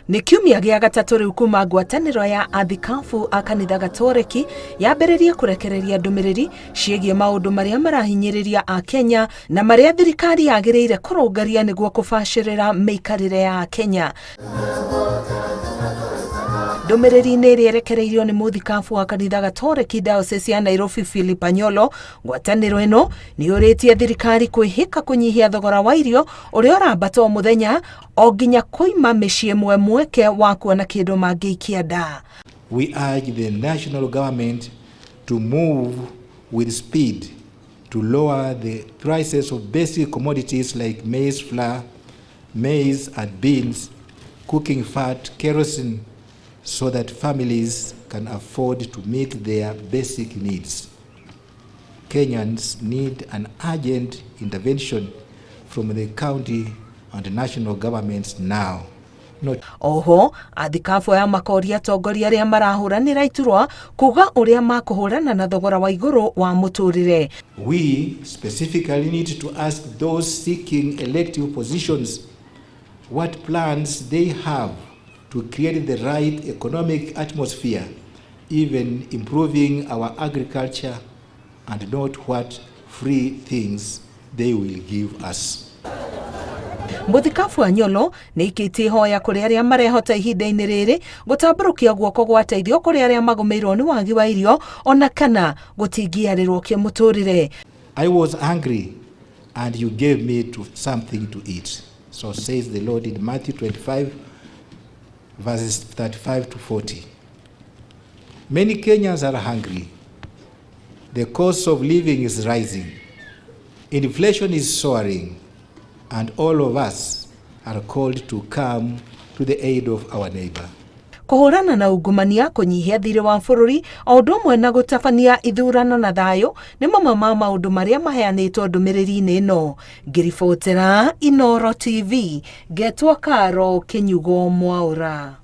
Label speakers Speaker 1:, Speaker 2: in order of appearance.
Speaker 1: Nĩ kiumia gĩa gatatũ rĩu kuma ngwatanĩro ya Athikabu a kanitha Gatoreki yambĩrĩrie kũrekereria ndũmĩrĩri ciĩgiĩ maũndũ marĩa marahinyĩrĩria Akenya na marĩa thirikari yagĩrĩire kũrũngaria nĩguo kũbacĩrĩra mĩikarĩre ya Akenya. Ndũmĩrĩri-inĩ ĩrĩa ĩrekereirio nĩ mũthikabu wa kanitha Gatoreki Diocese ya Nairobi Philip Anyolo, ngwatanĩro ĩno nĩ yũrĩtie thirikari kwĩhĩka kũnyihia thogora wa irio ũrĩa ũrambata o mũthenya o nginya kũima mĩciĩ ĩmwe mweke wa kuona kĩndũ mangĩikia nda.
Speaker 2: We urge the national government to move with speed to lower the prices of basic commodities like maize flour, maize and beans, cooking fat, kerosene, so that families can afford to meet their basic needs. Kenyans need an urgent intervention from the county and national governments now.
Speaker 1: Oho, Athikabu ya makoria atongoria arĩa marahũranĩra iturwa kuga ũrĩa makũhũrana na thogora wa igũrũ wa mũtũrĩre.
Speaker 2: We specifically need to ask those seeking elective positions what plans they have to create the right economic atmosphere, even improving our agriculture, and not what free things they will give us.
Speaker 1: Mũthikabu Anyolo nĩ ikĩtie ihoya kũrĩ arĩa marehota ihinda-inĩ rĩrĩ gũtambũrũkia guoko gwa teithio kũrĩ arĩa magũmĩirwo nĩ wagi wa irio ona kana gũtingiarĩrwo kĩmũtũrĩre.
Speaker 2: I was hungry and you gave me something to eat. So says the Lord in Matthew 25 verses 35 to 40. Many Kenyans are hungry. The cost of living is rising. Inflation is soaring. And all of us are called to come to the aid of our neighbor.
Speaker 1: Kũhũrana na ungumania, kũnyihia thirĩ wa bũrũri, o ũndũ ũmwe na gũtabania ithurano na thayũ nĩ mamwe ma maũndũ marĩa maheanĩtwo ndũmĩrĩri-inĩ ĩno. Ngĩribotera Inooro TV, ngetwo Karo Kĩnyugo Mwaũra.